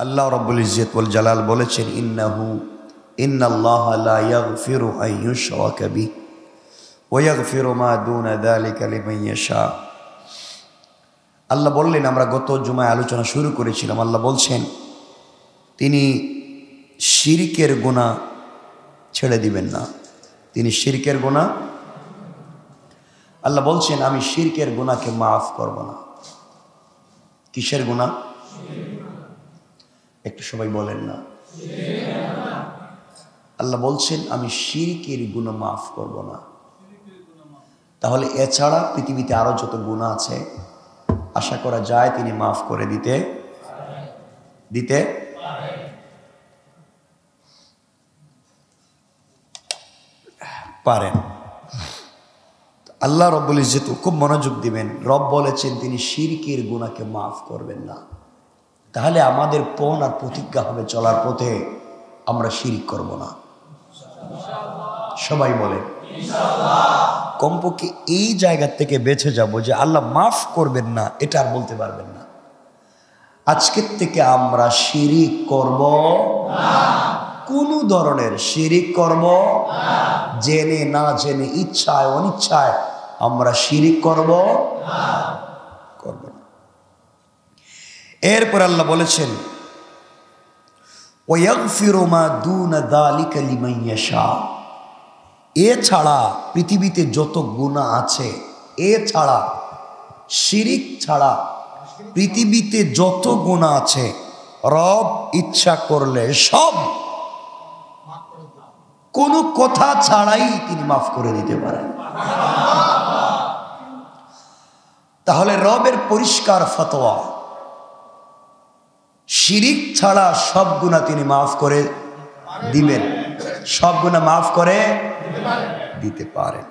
আল্লাহ রাব্বুল ইজ্জত ওয়াল জালাল বলেছেন, ইন্নাল্লাহা লা ইয়াগফিরু আন ইউশরাকা বিহি ওয়া ইয়াগফিরু মা দুনা যালিকা লিমান ইয়াশা। আল্লাহ বললেন, আমরা গত জুমায় আলোচনা শুরু করেছিলাম, আল্লাহ বলছেন তিনি শিরকের গুনাহ ছেড়ে দিবেন না। তিনি শিরকের গুনাহ, আল্লাহ বলছেন আমি শিরকের গুনাহকে মাফ করব না। কিসের গুনাহ? একটু সবাই বলেন না। আল্লাহ বলছেন আমি শিরকের গুনাহ মাফ করব না। তাহলে এছাড়া পৃথিবীতে আরো যত গুনাহ আছে আশা করা যায় তিনি মাফ করে দিতে পারেন। আল্লাহ রব্বুল ইজ্জত খুব মনোযোগ দিবেন। রব বলেছেন তিনি শিরকের গুনাহকে মাফ করবেন না। তাহলে আমাদের পণ আর প্রতিজ্ঞা হবে চলার পথে আমরা শিরক করব না। সবাই বলেন ইনশাআল্লাহ। কমপক্ষে এই জায়গা থেকে বেঁচে যাব যে আল্লাহ মাফ করবেন না, এটা আর বলতে পারবেন না। আজকের থেকে আমরা শিরক করব না। কোন ধরনের শিরক করব না। জেনে না জেনে, ইচ্ছায় অনিচ্ছায় আমরা শিরক করব না। এরপর আল্লাহ বলেছেন ওয়াগফিরু মা দুনা যালিকা লিমান ইয়াশা। এছাড়া পৃথিবীতে যত গুনাহ আছে, এছাড়া শিরক ছাড়া পৃথিবীতে যত গুনাহ আছে রব ইচ্ছা করলে সব কোনো কথা ছাড়াই তিনি মাফ করে দিতে পারেন। তাহলে রবের পরিষ্কার ফতোয়া, শিরক ছাড়া সব গুনাহ তিনি মাফ করে দিবেন, সব গুনাহ মাফ করে দিতে পারেন।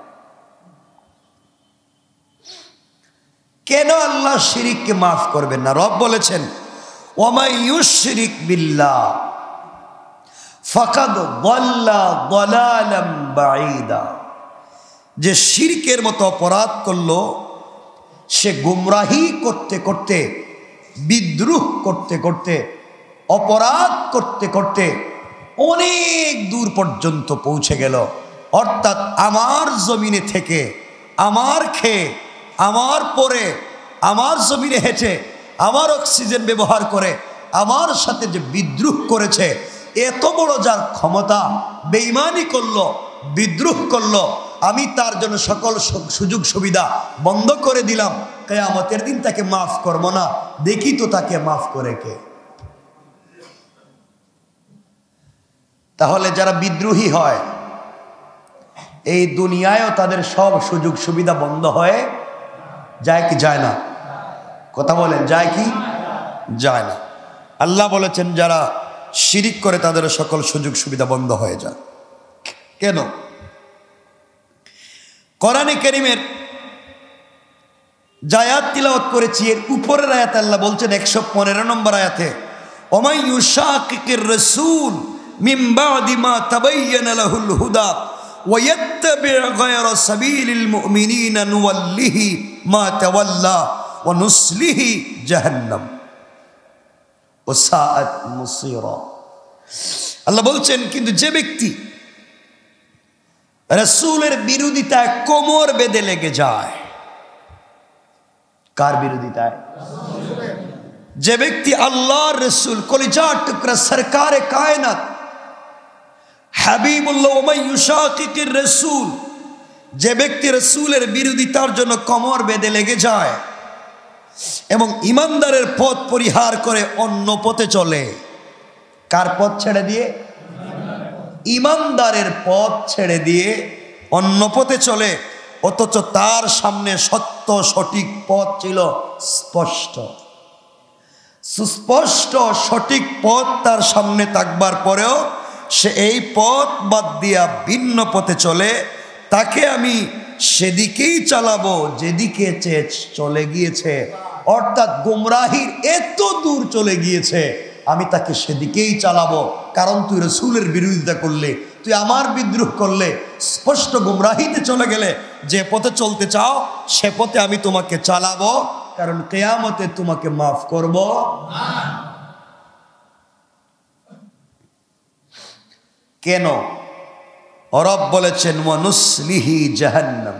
কেন আল্লাহ শিরককে মাফ করবেন না? রব বলেছেন ওয়ামাই ইউশরিক বিল্লাহ ফাকাদ দাল্লা দালালাম বাঈদা। যে শিরকের মতো অপরাধ করলো সে গুমরাহি করতে করতে, বিদ্রোহ করতে করতে, অপরাধ করতে করতে অনেক দূর পর্যন্ত পৌঁছে গেল। অর্থাৎ আমার জমিনে থেকে, আমার খেয়ে, আমার পরে, আমার জমিনে হেঁটে, আমার অক্সিজেন ব্যবহার করে আমার সাথে যে বিদ্রোহ করেছে, এত বড় যার ক্ষমতা, বেঈমানি করলো, বিদ্রোহ করলো, আমি তার জন্য সকল সুযোগ সুবিধা বন্ধ করে দিলাম। কিয়ামতের দিন তাকে মাফ করব না। দেখি তো তাকে মাফ করে কে? তাহলে যারা বিদ্রোহী হয় এই দুনিয়ায়ও তাদের সব সুযোগ সুবিধা বন্ধ হয়ে যায় কি যায় না? কথা বলেন, যায় কি যায় না? আল্লাহ বলেছেন যারা শিরক করে তাদের সকল সুযোগ সুবিধা বন্ধ হয়ে যায়। কেন? কোরআনে কারীমের আয়াত তিলাওয়াত করেছি, এর উপরের আয়াত আল্লাহ বলছেন 115 নম্বর আয়াতে ওমাই ইউশাকিকির রাসূল মিন বাদি মা তাবায়্যানা লাহুল হুদা ওয়া ইয়াত্তাবি' গায়রা সাবিলিল মুমিনিনা নুওয়াল্লিহি মা তাওয়াল্লা ওয়া নুসলিহি জাহান্নাম ওয়া সাআত মুসীরা। আল্লাহ বলছেন কিন্তু যে ব্যক্তি রাসূলের বিরোধিতায় কোমর বেঁধে লেগে যায়, কার বিরোধিতায়? যে ব্যক্তি আল্লাহর রাসূল কলিজার টুকরা সরকারে কায়নাত হাবিবুল্লাহ ওমাই ইউশাকিকির রাসূল, যে ব্যক্তি রাসূলের বিরোধিতার জন্য কোমর বেঁধে লেগে যায় এবং ইমানদারের পথ পরিহার করে অন্য পথে চলে, কার পথ ছেড়ে দিয়ে? ইমানদারের পথ ছেড়ে দিয়ে অন্য পথে চলে, অথচ তার সামনে সত্য সঠিক পথ ছিল স্পষ্ট, সুস্পষ্ট সঠিক পথ তার সামনে থাকবার পরেও সে এই পথ বাদ দিয়া ভিন্ন পথে চলে, তাকে আমি সেদিকেই চালাবো যেদিকে চলে গিয়েছে। অর্থাৎ গুমরাহির এত দূর চলে গিয়েছে, আমি তাকে সেদিকেই চালাবো। কারণ তুই রাসূলের বিরোধিতা করলে, তুই আমার বিদ্রোহ করলে, স্পষ্ট গুমরাহিতে চলে গেলে, যে পথে চলতে চাও সে পথে আমি তোমাকে চালাবো, কারণ কিয়ামতে তোমাকে মাফ করব না। কেন? রব বলেছেন ওয়ানুসলিহি জাহান্নাম,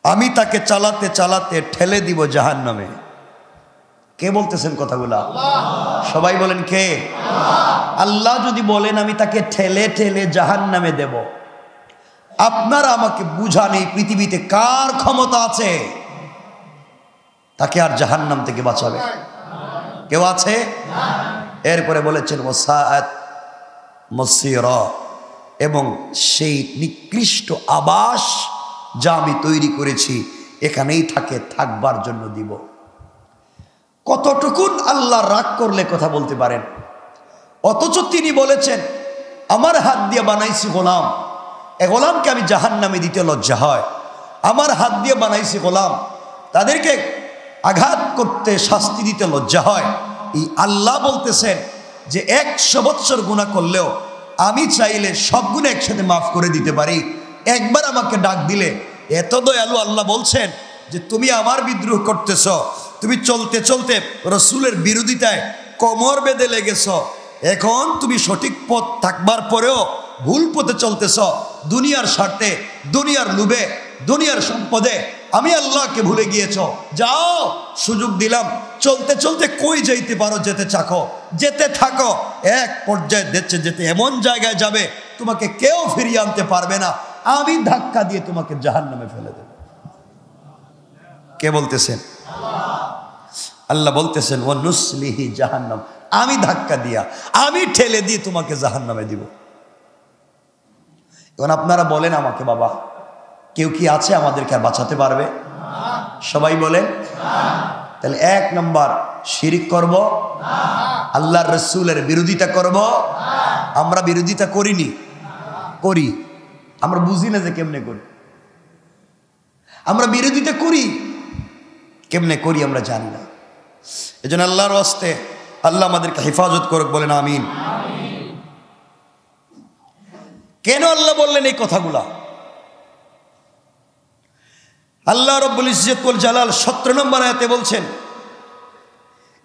আমি তাকে চালাতে চালাতে ঠেলে দিব জাহান্নামে। কে বলতেছেন কথাগুলা? সবাই বলেন কে? আল্লাহ যদি বলেন আমি তাকে ঠেলে ঠেলে জাহান্নামে দেব, আপনারা আমাকে বুঝান এই পৃথিবীতে কার ক্ষমতা আছে তাকে আর জাহান্নাম থেকে বাঁচাবে? কেউ আছে? এরপরে বলেছেন ওয়াসাআত মসিরা, এবং সেই নিকৃষ্ট আবাস যা আমি তৈরি করেছি এখানেই থাকবার জন্য দিব। কতটুকুন আল্লাহ রাগ করলে কথা বলতে পারেন? অথচ তিনি বলেছেন আমার হাত দিয়ে বানাইছি গোলাম, এ গোলামকে আমি জাহান্নামে দিতে লজ্জা হয়। আমার হাত দিয়ে বানাইছি গোলাম, তাদেরকে আঘাত করতে শাস্তি দিতে লজ্জা হয়। এই আল্লাহ বলতেছেন যে 100 বৎসর গুনাহ করলেও আমি চাইলে সব গুনাহ একসাথে মাফ করে দিতে পারি, একবার আমাকে ডাক দিলে। এত দয়ালু আল্লাহ বলছেন যে তুমি আমার বিদ্রোহ করতেছ, তুমি চলতে চলতে রসুলের বিরোধিতায় কোমর বেঁধে লেগেছ, এখন তুমি সঠিক পথ থাকবার পরেও ভুল পথে চলতেছ, দুনিয়ার স্বার্থে, দুনিয়ার লোভে, দুনিয়ার সম্পদে আমি আল্লাহকে ভুলে গিয়েছ। যাও, সুযোগ দিলাম, চলতে চলতে কই যাইতে পারো যেতে চাকো, যেতে থাকো। এক পর্যায়ে দেখছে যেতে এমন জায়গায় যাবে তোমাকে কেউ ফিরিয়ে আনতে পারবে না, আমি ধাক্কা দিয়ে তোমাকে জাহান্নামে ফেলে দেব। কে বলতেছেন? আল্লাহ বলতেছেন ওয়ানুসলিহি জাহান্নাম, আমি ধাক্কা দিয়া, আমি ঠেলে দিয়ে তোমাকে জাহান্নামে দিব। এখন আপনারা বলেন আমাকে, বাবা কেউ কি আছে আমাদেরকে আর বাঁচাতে পারবে? সবাই বলেন। তাহলে 1 নম্বর শিরিক করব, আল্লাহর রসুলের বিরোধিতা করব। আমরা বিরোধিতা করিনি, করি, আমরা বুঝি না যে কেমনে করি। আমরা বিরোধিতা করি, কেমনে করি আমরা জানি না। এজন্য আল্লাহর ওয়াস্তে আল্লাহ আমাদেরকে হেফাজত করুক, বলেন আমিন। কেন আল্লাহ বললেন এই কথাগুলা? আল্লাহ রাব্বুল ইজ্জত ওয়াল জালাল 17 নম্বর আয়াতে বলছেন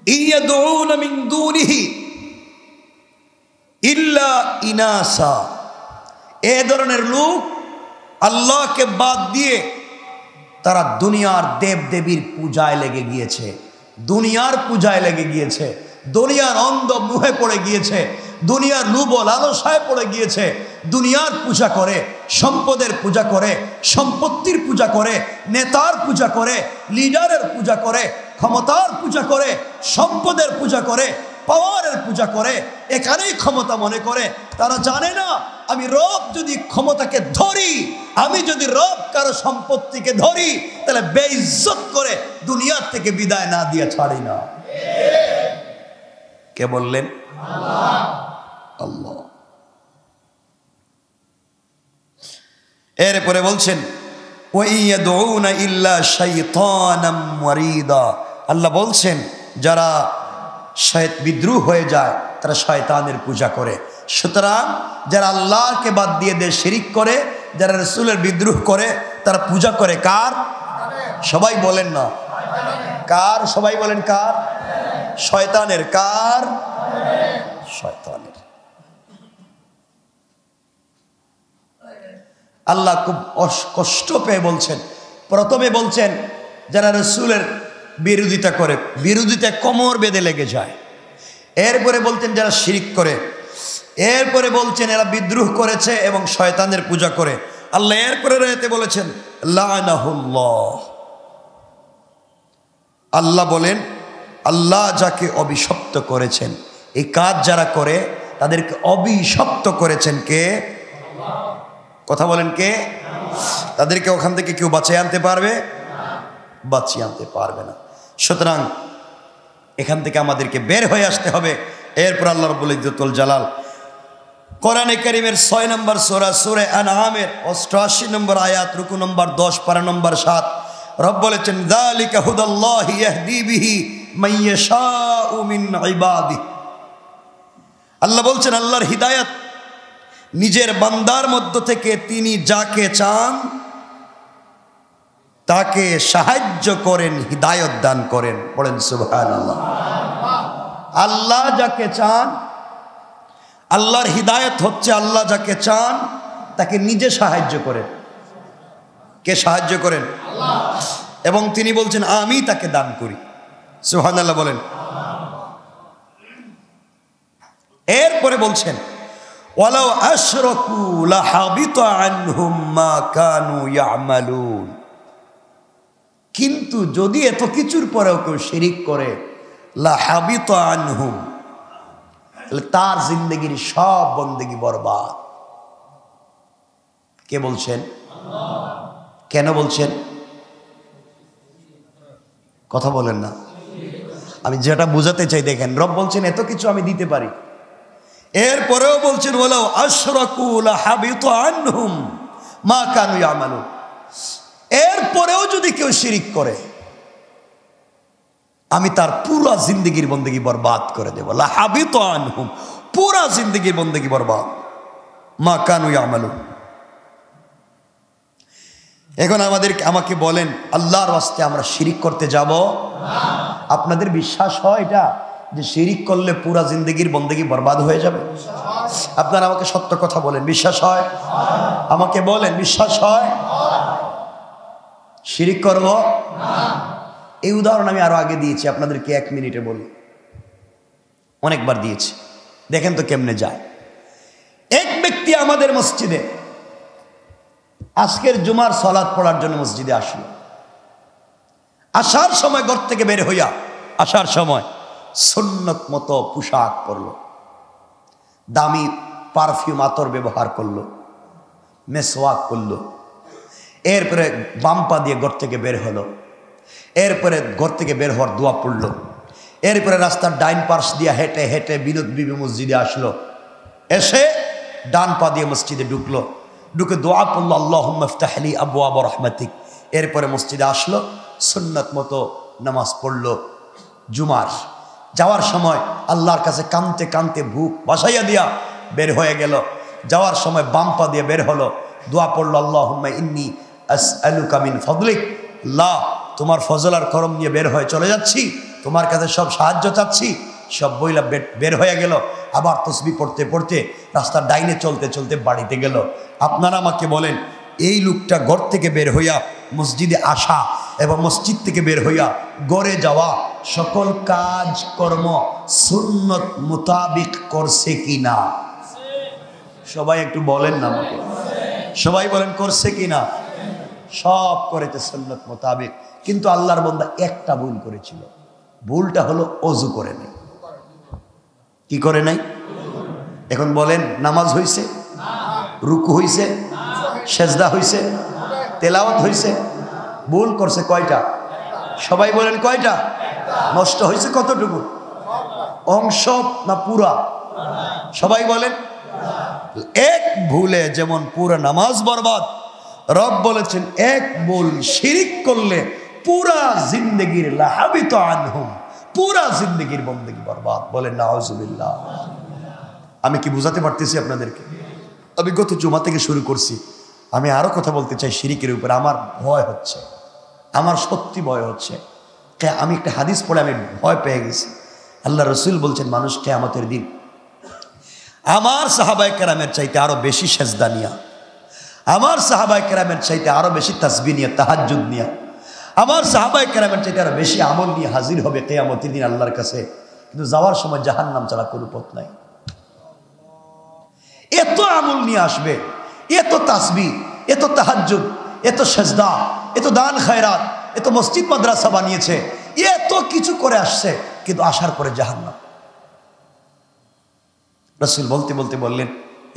ইয়াদউনা মিন দুনিহি ইল্লা ইনাসা, এই ধরনের লোক আল্লাহকে বাদ দিয়ে তারা দুনিয়ার দেব দেবীর পূজায় লেগে গিয়েছে, দুনিয়ার পূজায় লেগে গিয়েছে, দুনিয়ার অন্ধ মুহে পড়ে গিয়েছে, দুনিয়ার লোভ লালসায় পড়ে গিয়েছে, দুনিয়ার পূজা করে, সম্পদের পূজা করে, সম্পত্তির পূজা করে, নেতার পূজা করে, লিডারের পূজা করে, ক্ষমতার পূজা করে, সম্পদের পূজা করে, পাওয়ারের পূজা করে, এখানেই ক্ষমতা মনে করে। তারা জানে না আমি রব যদি ক্ষমতাকে ধরি, আমি যদি রব কারো সম্পত্তিকে ধরি, তাহলে বেইজ্জত করে দুনিয়ার থেকে বিদায় না দিয়ে ছাড়ি না। কে বললেন? আল্লাহ। এরপরে বলছেন ওয়াইয়াদউনা ইল্লা শাইতানাম মারিদা, আল্লাহ বলছেন যারা বিদ্রোহ হয়ে যায় তারা শয়তানের পূজা করে। সুতরাং যারা আল্লাহকে বাদ দিয়ে দেয়, শিরিক করে, যারা রাসূলের বিদ্রোহ করে, তারা পূজা করে কার? সবাই বলেন না কার? সবাই বলেন কার? শয়তানের। কার? শয়তানের। আল্লাহ খুব কষ্ট পেয়ে বলছেন, প্রথমে বলছেন যারা রাসূলের বিরোধিতা করে, বিরোধিতায় কোমর বেঁধে লেগে যায়। এরপরে বলছেন যারা শিরিক করে, এরপরে বলছেন এরা বিদ্রোহ করেছে এবং শয়তানের পূজা করে। আল্লাহ এরপরে রাতে বলেছেন লানাহুল্লাহ, আল্লাহ বলেন আল্লাহ যাকে অভিশপ্ত করেছেন, এই কাজ যারা করে তাদেরকে অভিশপ্ত করেছেন কে? কথা বলেন কে? তাদেরকে ওখান থেকে কেউ বাঁচিয়ে আনতে পারবে? বাঁচিয়ে আনতে পারবে না। সুতরাং এখান থেকে আমাদেরকে বের হয়ে আসতে হবে। এরপর আল্লাহ রাব্বুল ইজ্জত ওয়াল জালাল কোরআনে কারীমের 6 নম্বর সূরা সূরা আনআমের 88 নম্বর আয়াত, রুকু নম্বর 10, পারা নম্বর 7, রব বলেছেন যালিকা হুদাল্লাহি ইয়াহদি বিহি মাইয়াশাউ মিন ইবাদিহি। আল্লাহ বলছেন আল্লাহর হিদায়াত নিজের বান্দার মধ্য থেকে তিনি যাকে চান তাকে সাহায্য করেন, হিদায়াত দান করেন। পড়েন সুবহানাল্লাহ। আল্লাহ যাকে চান আল্লাহর হিদায়াত হচ্ছে আল্লাহ যাকে চান তাকে নিজে সাহায্য করেন। কে সাহায্য করেন? আল্লাহ। এবং তিনি বলছেন আমি তাকে দান করি। সুবহানাল্লাহ বলেন। এরপরে বলছেন ওয়ালাউ আশরাকু লাহাবিতা আনহুম মা কানু ইয়ামালুন, কিন্তু যদি এত কিছুর পরেও কেউ শিরিক করে লাহাবিতা আনহুম, তার জিন্দেগির সব বন্দেগি বরবাদ। কে বলছেন? কেন বলছেন? কথা বলেন না। আমি যেটা বুঝাতে চাই দেখেন, রব বলছেন এত কিছু আমি দিতে পারি, এরপরেও বলছেন ওয়ালাউ আশরাকু লাহাবিতা আনহুম মা কানু ইয়ামালুন, এরপরেও যদি কেউ শিরিক করে আমি তার পুরা জিন্দেগির বন্দেগি বরবাদ করে দেব। লাহাবিতা আনহুম, পুরা জিন্দেগির বন্দেগি বরবাদ, মা কানু ইয়ামালুন। এখন আমাকে বলেন আল্লাহর ওয়াস্তে আমরা শিরিক করতে যাব? আপনাদের বিশ্বাস হয় এটা যে শিরিক করলে পুরা জিন্দেগির বন্দেগি বরবাদ হয়ে যাবে? আপনারা আমাকে সত্য কথা বলেন, বিশ্বাস হয়? আমাকে বলেন বিশ্বাস হয়? শিরিক করব? এই উদাহরণ আমি আরো আগে দিয়েছি, আপনাদেরকে 1 মিনিটে বলি, অনেকবার দিয়েছি, দেখেন তো কেমনে যায়। এক ব্যক্তি আমাদের মসজিদে আজকের জুমার সালাত পড়ার জন্য মসজিদে আসলো। আসার সময় ঘর থেকে বের হইয়া আসার সময় সুন্নত মতো পোশাক পরলো, দামি পারফিউম আতর ব্যবহার করলো, মেসওয়াক করলো, এরপরে বাম্পা দিয়ে ঘর থেকে বের হলো, এরপরে ঘর থেকে বের হওয়ার দোয়া পড়লো, এরপরে রাস্তার ডাইন পাশ দিয়ে হেঁটে হেঁটে বিনোদ বিবি মসজিদে আসলো, এসে ডান পা দিয়ে মসজিদে ঢুকলো, ঢুকে দোয়া পড়লো আল্লাহুম্মা ইফতাহলি আবওয়াব রাহমাতিক। এরপরে মসজিদে আসলো, সুন্নত মতো নামাজ পড়লো জুমার। যাওয়ার সময় আল্লাহর কাছে কাঁদতে কাঁদতে বুক বাসাইয়া দিয়া বের হয়ে গেল। যাওয়ার সময় বাম পা দিয়ে বের হলো, দোয়া পড়লো আল্লাহুম্মা ইন্নী আসআলুকা মিন ফাদলিক, আল্লাহ তোমার ফজল আর করম নিয়ে বের হয়ে চলে যাচ্ছি, তোমার কাছে সব সাহায্য চাচ্ছি। সব বইলা বের হয়ে গেল। আবার তসবিহ পড়তে পড়তে রাস্তার ডাইনে চলতে চলতে বাড়িতে গেল। আপনারা আমাকে বলেন এই লোকটা ঘর থেকে বের হইয়া মসজিদে আসা এবং মসজিদ থেকে বের হইয়া গড়ে যাওয়া সকল কাজ কর্ম সুন্নত মোতাবিক করছে কিনা? সবাই একটু বলেন না আমাকে, সবাই বলেন করছে কিনা? সব করেছে সুন্নত মোতাবিক। কিন্তু আল্লাহর বান্দা একটা ভুল করেছিল, ভুলটা হলো ওযু করে নাই। কি করে নাই? এখন বলেন নামাজ হইছে, রুকু হইছে, সেজদা হইছে, তেলাওয়াত হইছে, ভুল করছে কয়টা? সবাই বলেন কয়টা? নষ্ট হয়েছে কতটুকু? অংশ না পুরা? সবাই বলেন। এক ভুলে যেমন পুরা নামাজ বরবাদ, রব বলেছেন এক ভুল শিরিক করলে পুরা জিন্দেগির লাহাবিতা আনহুম, পুরা জিন্দেগির বন্দেগি বরবাদ। বলেন নাউজুবিল্লাহ। আমি কি বুঝাতে পারতেছি আপনাদেরকে? আমি গত জুমা থেকে শুরু করছি, আমি আরো কথা বলতে চাই শিরিকের উপরে। আমার ভয় হচ্ছে, আমার সত্যি ভয় হচ্ছে। আমি একটা হাদিস পড়ে আমি ভয় পেয়ে গেছি। আল্লাহ রসুল বলছেন মানুষ কিয়ামতের দিন আমার সাহাবায়ে কেরামের চাইতে আরো বেশি সেজদা নিয়া, আমার সাহাবায়ে কেরামের চাইতে আরো বেশি তাসবিহ নিয়া, তাহাজ্জুদ নিয়া, আমার সাহাবায়ে কেরামের চাইতে আরো বেশি আমল নিয়ে হাজির হবে কিয়ামতের দিন আল্লাহর কাছে। কিন্তু যাওয়ার সময় জাহান্নাম ছাড়া কোনো পথ নাই। এত আমল নিয়ে আসবে, এত তাসবিহ, এত তাহাজ্জুদ, এত সেজদা, এত দান খায়রাত, এত মসজিদ মাদ্রাসা বানিয়েছে, এত কিছু করে আসছে, কিন্তু আসার পরে জাহান্নাম। রাসূল বলতে বলতে বললেন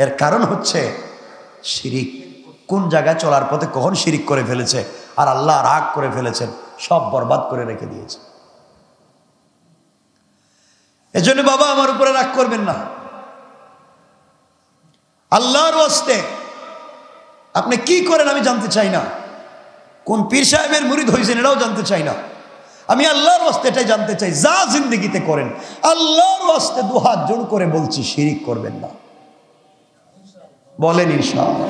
এর কারণ হচ্ছে শিরিক। কোন জায়গায় চলার পথে কখন শিরিক করে ফেলেছে, আর আল্লাহ রাগ করে ফেলেছেন, সব বরবাদ করে রেখে দিয়েছে। এজন্য বাবা আমার উপরে রাগ করবেন না। আল্লাহর ওয়াস্তে আপনি কি করেন আমি জানতে চাই না, কোন পীর সাহেবের মুরিদ হয়েছেন এটাও জানতে চাই না। আমি আল্লাহর ওয়াস্তে এটাই জানতে চাই, যা জিন্দগিতে করেন আল্লাহর ওয়াস্তে দুহাত জোড় করে বলছি শিরিক করবেন না। বলেন ইনশাআল্লাহ।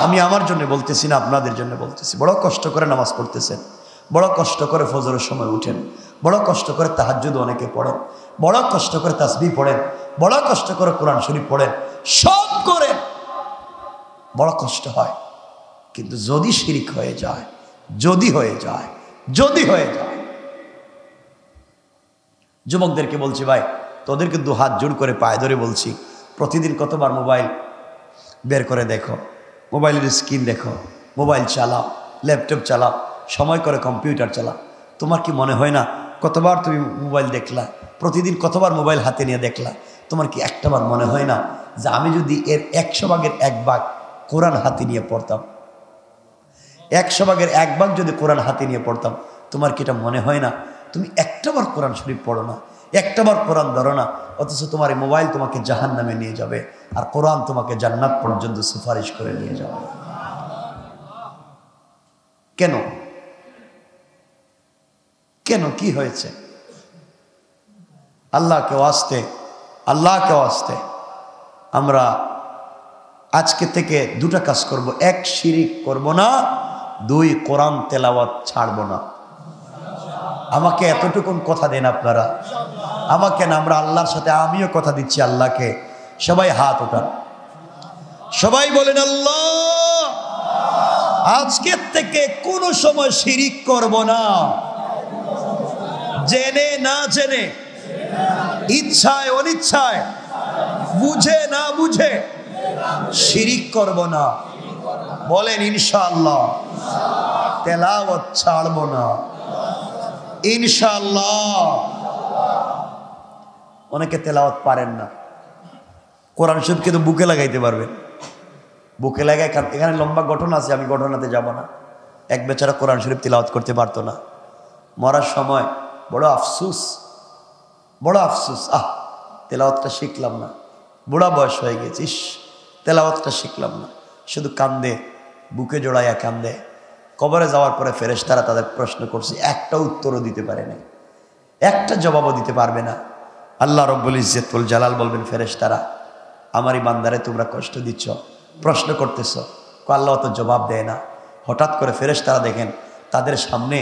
আমি আমার জন্য বলতেছি না, আপনাদের জন্য বলতেছি। বড় কষ্ট করে নামাজ পড়তেছেন, বড় কষ্ট করে ফজরের সময় উঠেন, বড় কষ্ট করে তাহাজ্জুদ অনেকে পড়েন, বড় কষ্ট করে তাসবিহ পড়েন, বড় কষ্ট করে কোরআন শরীফ পড়েন, সব করেন, বড় কষ্ট হয়। কিন্তু যদি শিরিক হয়ে যায়, যদি হয়ে যায়, যদি হয়ে যায়, যুবকদেরকে বলছি ভাই, তোদেরকে দু হাত জোড় করে পায়ে ধরে বলছি, প্রতিদিন কতবার মোবাইল বের করে দেখো, মোবাইলের স্ক্রিন দেখো, মোবাইল চালাও, ল্যাপটপ চালাও, সময় করে কম্পিউটার চালাও। তোমার কি মনে হয় না কতবার তুমি মোবাইল দেখলা, প্রতিদিন কতবার মোবাইল হাতে নিয়ে দেখলা? তোমার কি একটাবার মনে হয় না যে আমি যদি এর 100 ভাগের 1 ভাগ কোরআন হাতে নিয়ে পড়তাম, 100 ভাগের 1 ভাগ যদি কোরআন হাতে নিয়ে পড়তাম, তোমার কি এটা মনে হয় না তুমি একটাবার কোরআন শরীফ পড়ো না, একটাবার কোরআন ধরো না, অথচ তোমার এই মোবাইল তোমাকে জাহান্নামে নিয়ে যাবে আর কোরআন তোমাকে জান্নাত পর্যন্ত সুপারিশ করে নিয়ে যাবে? কেন? কেন? কি হয়েছে? আল্লাহকে ওয়াস্তে, আল্লাহকে ওয়াস্তে আমরা আজকে থেকে দুটা কাজ করব। 1, শিরিক করব না, 2, কোরআন তেলাওয়াত ছাড়ব না। আমাকে এতটুকুন কথা দেন আপনারা, আমাকে না, আমরা আল্লাহর সাথে, আমিও কথা দিচ্ছি আল্লাহকে। সবাই হাত ওঠান, সবাই বলেন আল্লাহ, আজকের থেকে কোনো সময় শিরিক করব না, জেনে না জেনে, ইচ্ছায় অনিচ্ছায়, বুঝে না বুঝে শিরিক করব না। বলেন ইনশাআল্লাহ। তেলাওয়াত ছাড়ব না ইনশাআল্লাহ। অনেকে তেলাওয়াত পারেন না, কোরআন শরীফ কিন্তু বুকে লাগাইতে পারবেন, বুকে লাগায়। এখানে লম্বা ঘটনা আছে, আমি ঘটনাতে যাব না। এক বেচারা কোরআন শরীফ তেলাওয়াত করতে পারতো না, মরার সময় বড় আফসুস, বড় আফসুস, তেলাওয়াতটা শিখলাম না, বুড়া বয়স হয়ে গেছিস, তেলাওয়াতটা শিখলাম না, শুধু কান্দে, বুকে জড়াইয়া কান্দে। কবরে যাওয়ার পরে ফেরেশতারা তাদের প্রশ্ন করছে, একটা উত্তরও দিতে পারে না, একটা জবাবও দিতে পারবে না। আল্লাহ রব্বুল ইজ্জতুল জালাল বলবেন, ফেরেশতারা, আমারই বান্দারে তোমরা কষ্ট দিচ্ছ, প্রশ্ন করতেছ, আল্লাহ তো জবাব দেয় না। হঠাৎ করে ফেরেশতারা দেখেন তাদের সামনে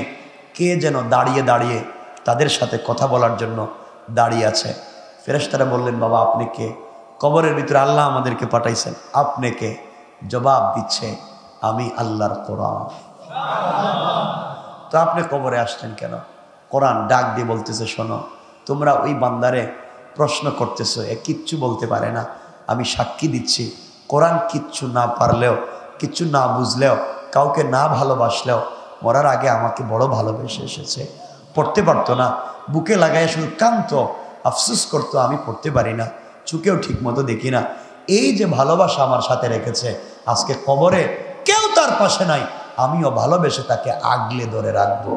কে যেন দাঁড়িয়ে দাঁড়িয়ে তাদের সাথে কথা বলার জন্য দাঁড়িয়ে আছে। ফেরেশতারা বললেন, বাবা আপনি কে? কবরের ভিতরে আল্লাহ আমাদেরকে পাঠাইছেন, আপনি কে? জবাব দিচ্ছে, আমি আল্লাহর কোরআন। তো আপনি কবরে আসছেন কেন? কোরআন ডাক দিয়ে বলতেছে, শোনো, তোমরা ওই বান্দারে প্রশ্ন করতেছো, এ কিচ্ছু বলতে পারে না, আমি সাক্ষী দিচ্ছি, কোরআন কিচ্ছু না পারলেও, কিচ্ছু না বুঝলেও, কাউকে না ভালোবাসলেও মরার আগে আমাকে বড় ভালোবেসে এসেছে। পড়তে পারতো না, বুকে লাগাইয়া শুধু কাঁদতো, আফসোস করতো, আমি পড়তে পারি না, চোখেও ঠিক মতো দেখি না। এই যে ভালোবাসা আমার সাথে রেখেছে, আজকে কবরে কেউ তার পাশে নাই, আমিও ভালোবেসে তাকে আগলে ধরে রাখবো।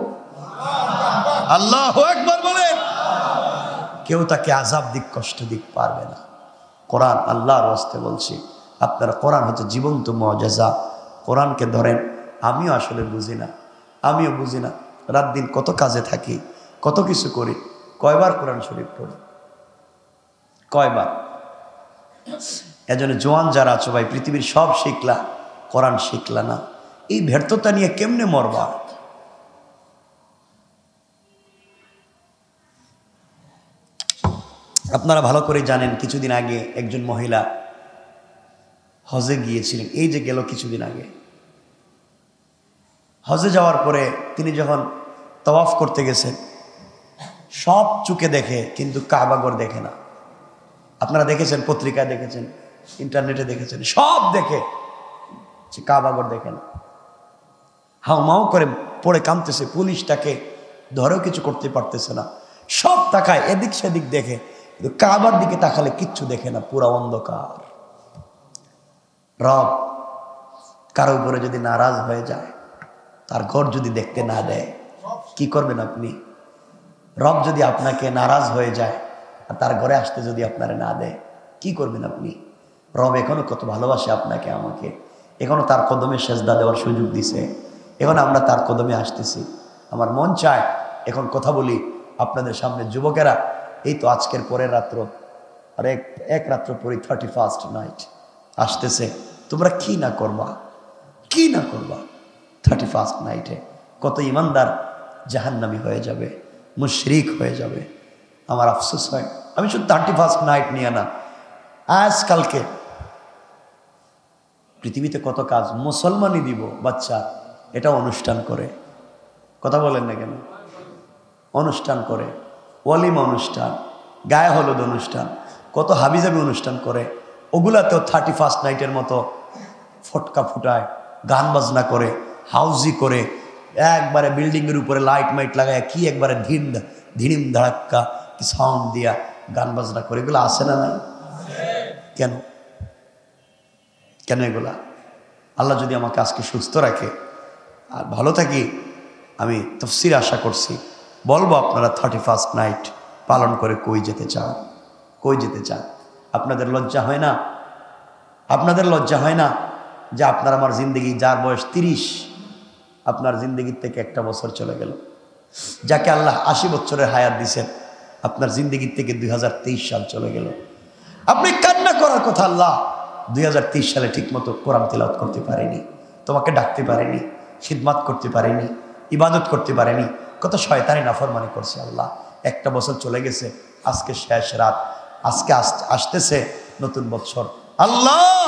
আল্লাহু আকবার বলেন। কেউ তাকে আযাব দিক, কষ্ট দিক পারবে না। কোরআন, আল্লাহর ওয়াস্তে বলছি, আপনারা, কোরআন হচ্ছে জীবন্ত মুআজিজা, কোরআনকে ধরেন। আমিও আসলে বুঝি না, আমিও বুঝি না, রাত দিন কত কাজে থাকি, কত কিছু করি, কয়বার কোরআন শরীফ পড়ি, কয়বার? এজন্য জোয়ান যারা আছো ভাই, পৃথিবীর সব শিখলা, কোরআন শিখলা না, এই ব্যর্থতা নিয়ে কেমনে মরবা? আপনারা ভালো করে জানেন, কিছুদিন আগে একজন মহিলা হজে গিয়েছিলেন, এই যে গেল কিছুদিন আগে, হজে যাওয়ার পরে তিনি যখন তাওয়াফ করতে গেছেন, সব চোখে দেখে কিন্তু কাবাঘর দেখে না। আপনারা দেখেছেন, পত্রিকায় দেখেছেন, ইন্টারনেটে দেখেছেন, সব দেখে, কাবাঘর দেখে না। হাউমাউ করে পড়ে কাঁদতেছে, পুলিশ তাকে ধরেও কিছু করতে পারতেছে না, সব তাকায় এদিক সেদিক দেখে, কিন্তু কাবার দিকে তাকালে কিচ্ছু দেখে না, পুরা অন্ধকার। রব কারো উপরে যদি নারাজ হয়ে যায়, তার ঘর যদি দেখতে না দেয়, কি করবেন আপনি? রব যদি আপনাকে নারাজ হয়ে যায় আর তার ঘরে আসতে যদি আপনারা না দেয়, কি করবেন আপনি? রব এখনো কত ভালোবাসে আপনাকে, আমাকে, এখনো তার কদমে সেজদা দেওয়ার সুযোগ দিছে, এখন আমরা তার কদমে আসতেছি। আমার মন চায় এখন কথা বলি আপনাদের সামনে, যুবকেরা, এই তো আজকের পরের রাত্র, আর এক রাত্র পরে 31st নাইট আসতেছে, তোমরা কি না করবা, কি না করবা? 31st নাইটে কত ইমানদার জাহান্নামী হয়ে যাবে, মুশরিক হয়ে যাবে। আমার আফসোস হয়। আমি শুধু 31st নাইট নিয়ে না, আজকালকে পৃথিবীতে কত কাজ মুসলমানই দিব বাচ্চা, এটা অনুষ্ঠান করে, কথা বলেন না কেন, অনুষ্ঠান করে, ওয়ালিমা অনুষ্ঠান, গায়ে হলুদ অনুষ্ঠান, কত হাবিজাবি অনুষ্ঠান করে, ওগুলাতেও 31st নাইটের মতো ফটকা ফুটায়, গান বাজনা করে, হাউজি করে, একবারে বিল্ডিংয়ের উপরে লাইট মাইট লাগায় কি একবারে ধিড়িম ধাক্কা কি সাউন্ড দিয়া গান বাজনা করে, এগুলো আসে না নাই? কেন কেন এগুলা? আল্লাহ যদি আমাকে আজকে সুস্থ রাখে আর ভালো থাকি, আমি তফসির আশা করছি বলবো আপনারা 31st নাইট পালন করে কই যেতে চান, কই যেতে চান? আপনাদের লজ্জা হয় না? আপনাদের লজ্জা হয় না যে আপনার আমার জিন্দগি, যার বয়স 30, আপনার জিন্দগির থেকে একটা বছর চলে গেল। যাকে আল্লাহ 80 বছরের হায়াত দিছেন, আপনার জিন্দগির থেকে 2023 সাল চলে গেল। আপনি কান্না করার কথা, আল্লাহ 2023 সালে ঠিকমতো কোরআন তিলাওয়াত করতে পারেনি, তোমাকে ডাকতে পারেনি, খিদমাত করতে পারেনি, ইবাদত করতে পারেনি, কত শয়তানি নাফরমানি করছে। আল্লাহ একটা বছর চলে গেছে, আজকে শেষ রাত, আজকে আসতেছে নতুন বছর। আল্লাহ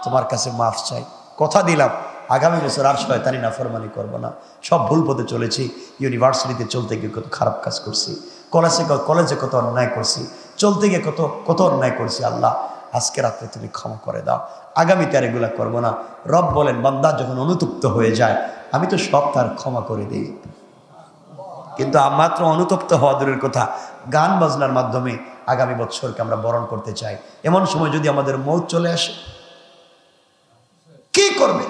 তোমার কাছে মাফ চাই, কথা দিলাম আগামী বছর আর শয়তানি নাফরমানি করবো না। সব ভুল পথে চলেছি, ইউনিভার্সিটিতে চলতে গিয়ে কত খারাপ কাজ করছি, কলেজে কত অন্যায় করছি, চলতে গিয়ে কত অন্যায় করছি। আল্লাহ আজকে রাত্রে তুমি ক্ষমা করে দাও, আগামীতে আর এগুলা করবো না। রব বলেন বান্দা যখন অনুতপ্ত হয়ে যায় আমি তো সব তার ক্ষমা করে দিই। কিন্তু মাত্র অনুতপ্ত হওয়া দূরের কথা, গান বাজনার মাধ্যমে আগামী বছরকে আমরা বরণ করতে চাই। এমন সময় যদি আমাদের মৌত চলে আসে কি করবে?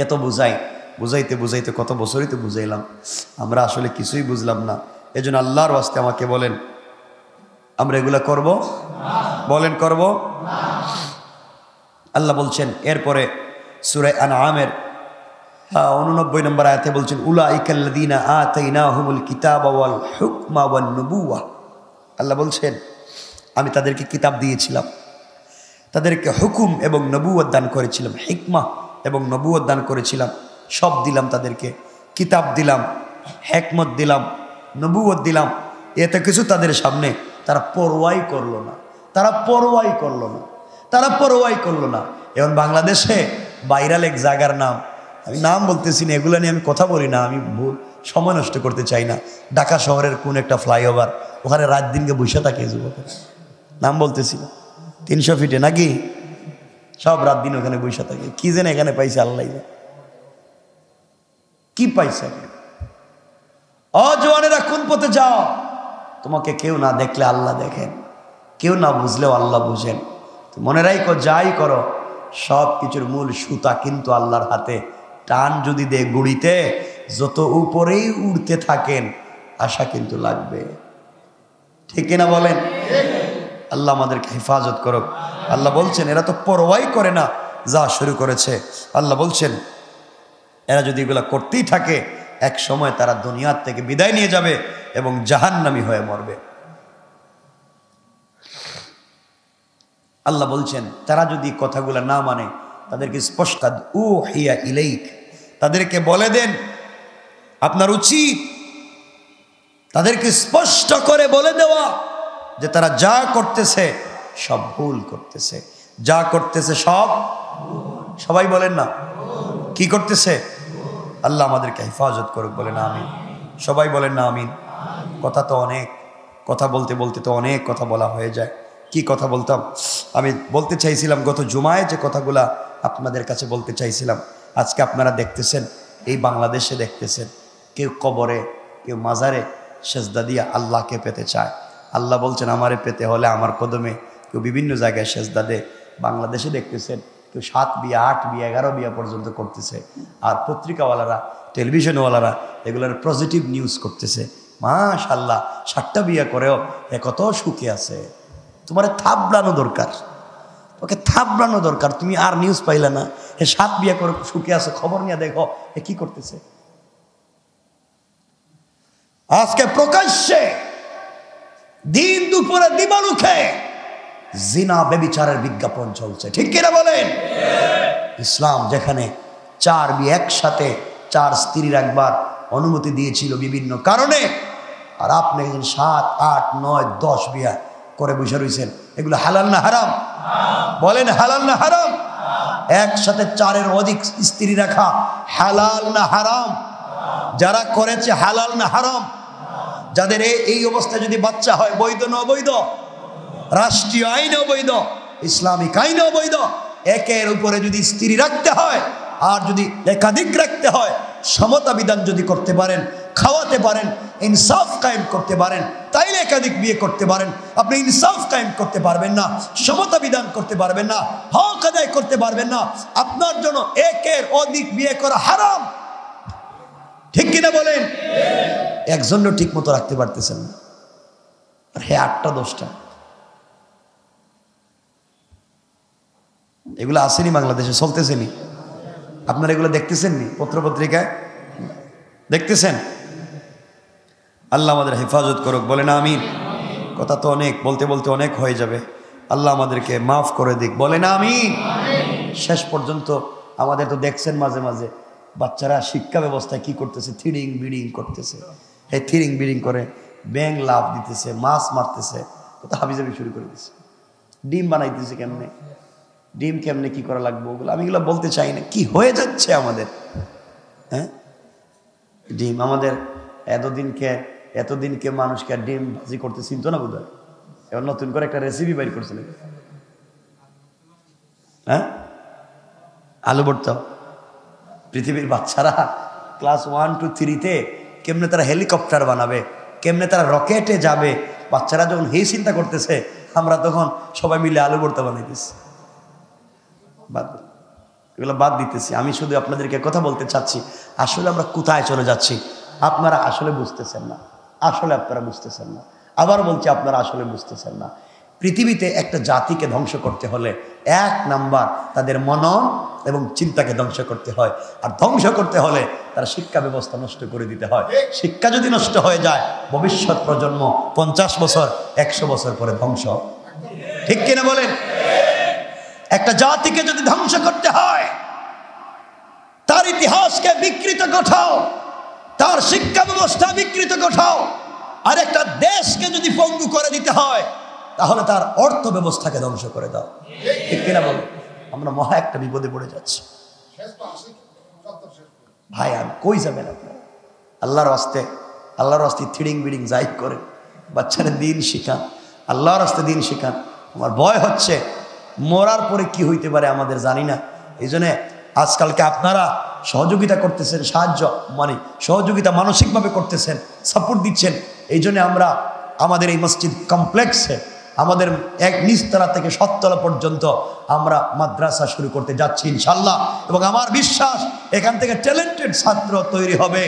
এত বুঝাইতে বুঝাইতে কত বছরই তো বুঝাইলাম, আমরা আসলে কিছুই বুঝলাম না। এজন্য আল্লাহর ওয়াস্তে আমাকে বলেন, আমরা এগুলা করব? বলেন করব? আল্লাহ বলছেন এরপরে সূরা আনআমের 89 নম্বর আয়াতে বলছেন, উলাইকাল্লাযীনা আতাইনাহুমুল কিতাবা ওয়াল হুকমা ওয়ান নুবুওয়া। আল্লাহ বলছেন আমি তাদেরকে কিতাব দিয়েছিলাম, তাদেরকে হুকুম এবং নবুয়ত দান করেছিলাম, হিকমা এবং নবুয়ত দান করেছিলাম, সব দিলাম তাদেরকে, কিতাব দিলাম, হিকমত দিলাম, নবুয়ত দিলাম। এত কিছু তাদের সামনে তারা পরোয়াই করলো না, তারা পরোয়াই করলো না, তারা পরোয়াই করলো না। এখন বাংলাদেশে ভাইরাল এক জায়গার নাম, আমি নাম বলতেছি না, এগুলো নিয়ে আমি কথা বলি না, আমি সময় নষ্ট করতে চাই না। ঢাকা শহরের কোন একটা ফ্লাইওভার, ওখানে রাত দিনকে বসে থাকে যুবকের, নাম বলতেছি না, 300 ফিটে নাকি, সব রাত দিন ওখানে বসে থাকে। কি যেন এখানে পাইছে আল্লাহ, কি পাইছে? জওয়ানেরা কোন পথে যাও? তোমাকে কেউ না দেখলে আল্লাহ দেখেন, কেউ না বুঝলেও আল্লাহ বুঝেন। মনে রাখো যাই করো সব কিছুর মূল সুতা কিন্তু আল্লাহর হাতে। টান যদি দে গুড়িতে, যত উপরেই উড়তে থাকেন আশা কিন্তু লাগবে, ঠিক না বলেন? আল্লাহ আমাদেরকে হেফাজত করুক। আল্লাহ বলছেন এরা তো পরোয়াই করে না যা শুরু করেছে। আল্লাহ বলছেন এরা যদি এগুলা করতেই থাকে এক সময় তারা দুনিয়ার থেকে বিদায় নিয়ে যাবে এবং জাহান্নামী হয়ে মরবে। আল্লাহ বলছেন তারা যদি কথাগুলো না মানে তাদেরকে স্পষ্ট উহিয়া ইলাইক, তাদেরকে বলে দেন, আপনার উচিত তাদেরকে স্পষ্ট করে বলে দেওয়া যে তারা যা করতেছে সব ভুল করতেছে, যা করতেছে সব, সবাই বলেন না কি করতেছে? আল্লাহ আমাদেরকে হেফাজত করুক, বলেন আমিন। সবাই বলেন না আমিন। কথা তো অনেক, কথা বলতে বলতে তো অনেক কথা বলা হয়ে যায়। কি কথা বলতাম? আমি বলতে চাইছিলাম গত জুমায় যে কথাগুলা আপনাদের কাছে বলতে চাইছিলাম, আজকে আপনারা দেখতেছেন, এই বাংলাদেশে দেখতেছেন, কেউ কবরে, কেউ মাজারে সেজদা দিয়া আল্লাহকে পেতে চায়। আল্লাহ বলছেন আমারে পেতে হলে আমার কদমে। কেউ বিভিন্ন জায়গায় সেজদা দেয়। বাংলাদেশে দেখতেছেন কেউ 7 বিয়া, 8 বিয়া, 11 বিয়া পর্যন্ত করতেছে। আর পত্রিকাওয়ালারা, টেলিভিশনওয়ালারা এগুলোর পজিটিভ নিউজ করতেছে, মাশাআল্লাহ 7টা বিয়া করেও এ কত সুখে আছে। তোমার থাবড়ানো দরকার, ওকে থাবড়ানো দরকার। তুমি আর নিউজ পাইলে না, এ 7 বিয়া করে সুখে আছে, খবর নিয়ে দেখো এ কি করতেছে। আজকে প্রকাশ্যে দিন দুপুরে দিবালুখে জিনা বেবিচারের বিজ্ঞাপন চলছে, ঠিক কিনা বলেন? ইসলাম যেখানে 4 বিয়ে একসাথে 4 স্ত্রী রাখবার অনুমতি দিয়েছিল বিভিন্ন কারণে, আর আপনি 7, 8, 9, 10 বিয়া করে বসে রয়েছেন, এগুলো হালাল না হারাম? বলেন হালাল না হারাম? একসাথে 4-এর অধিক স্ত্রী রাখা হালাল না হারাম? যারা করেছে হালাল না হারাম? যাদের এই অবস্থায় যদি বাচ্চা হয়, বৈধ না অবৈধ? রাষ্ট্রীয় আইনে অবৈধ, ইসলামিক আইনে অবৈধ। একের উপরে যদি স্ত্রী রাখতে হয় আর যদি একাধিক রাখতে হয়, সমতা বিধান যদি করতে পারেন, খাওয়াতে পারেন, ইনসাফ কায়েম করতে পারেন, তাইলে একাধিক বিয়ে করতে পারেন। আপনি ইনসাফ কায়েম করতে পারবেন না, সমতা বিধান করতে পারবেন না, হক আদায় করতে পারবেন না, আপনার জন্য একের অধিক বিয়ে করা হারাম। ঠিক কিনা বলেন? একজনও ঠিক মতো রাখতে পারতেছেন না, আর হে 8টা 10টা। এগুলো আসেনি বাংলাদেশে, চলতেছেনি। আপনারা এগুলো দেখতেছেন নি? পত্রপত্রিকায় দেখতেছেন? আল্লাহ আমাদের হেফাজত করুক, বলেন আমিন। কথা তো অনেক, বলতে বলতে অনেক হয়ে যাবে। আল্লাহ আমাদেরকে মাফ করে দিক, বলেন আমিন। শেষ পর্যন্ত আমাদের তো দেখছেন মাঝে মাঝে বাচ্চারা শিক্ষা ব্যবস্থায় কি করতেছে, থিরিং বিডিং করতেছে। এই থিরিং বিডিং করে ব্যাং লাভ দিতেছে, মাছ মারতেছে, কোথাও হাবিজাবি শুরু করে দিচ্ছে। ডিম বানাইতেছে কেমনে, ডিম কেমনে কি করা লাগবে, ওগুলো আমি এগুলো বলতে চাই না। কি হয়ে যাচ্ছে আমাদের, হ্যাঁ? ডিম আমাদের এতদিনকে মানুষকে ডিম ভাজি করতে চিনতো না বোধহয়, এবার নতুন করে একটা রেসিপি বাইর করছিল, হ্যাঁ, আলু ভর্তা। পৃথিবীর বাচ্চারা ক্লাস 1 to 3-তে কেমনে তারা হেলিকপ্টার বানাবে, কেমনে তারা রকেটে যাবে, বাচ্চারা যখন এই চিন্তা করতেছে, আমরা তখন সবাই মিলে আলু ভর্তা বানাইতেছি। এগুলো বাদ দিতেছি। আমি শুধু আপনাদেরকে কথা বলতে চাচ্ছি, আসলে আমরা কোথায় চলে যাচ্ছি আপনারা আসলে বুঝতেছেন না, আসলে আপনারা বুঝতেছেন না। আবার বলছি, আপনারা আসলে বুঝতেছেন না। পৃথিবীতে একটা জাতিকে ধ্বংস করতে হলে 1 নাম্বার তাদের মনন এবং চিন্তাকে ধ্বংস করতে হয়, আর ধ্বংস করতে হলে তার শিক্ষা ব্যবস্থা নষ্ট করে দিতে হয়। শিক্ষা যদি নষ্ট হয়ে যায়, ভবিষ্যৎ প্রজন্ম 50 বছর 100 বছর পরে ধ্বংস। ঠিক কিনা বলেন? একটা জাতিকে যদি ধ্বংস করতে হয়, তার ইতিহাসকে বিকৃত ঘটাও, তার শিক্ষা ব্যবস্থা বিকৃত ঘটাও। আর একটা দেশকে যদি পঙ্গু করে দিতে হয়, তাহলে তার অর্থ ব্যবস্থাকে ধ্বংস করে দাও। ঠিক কিনা বলে? আমরা মহা একটা বিপদে পড়ে যাচ্ছি ভাই। আর কই যাবেন আপনারা? আল্লাহর রাস্তে থিডিং বিডিং যাই করে বাচ্চারা দিন শিখান, আল্লাহর রাস্তে দিন শিখান। আমার ভয় হচ্ছে মরার পরে কি হইতে পারে আমাদের জানি না। এই জন্য আজকালকে আপনারা সহযোগিতা করতেছেন, সহযোগিতা মানসিকভাবে করতেছেন, সাপোর্ট দিচ্ছেন। এই জন্য আমরা আমাদের এই মসজিদ কমপ্লেক্সে আমাদের নিচতলা থেকে 7 তলা পর্যন্ত আমরা মাদ্রাসা শুরু করতে যাচ্ছি ইনশাল্লাহ। এবং আমার বিশ্বাস এখান থেকে ট্যালেন্টেড ছাত্র তৈরি হবে,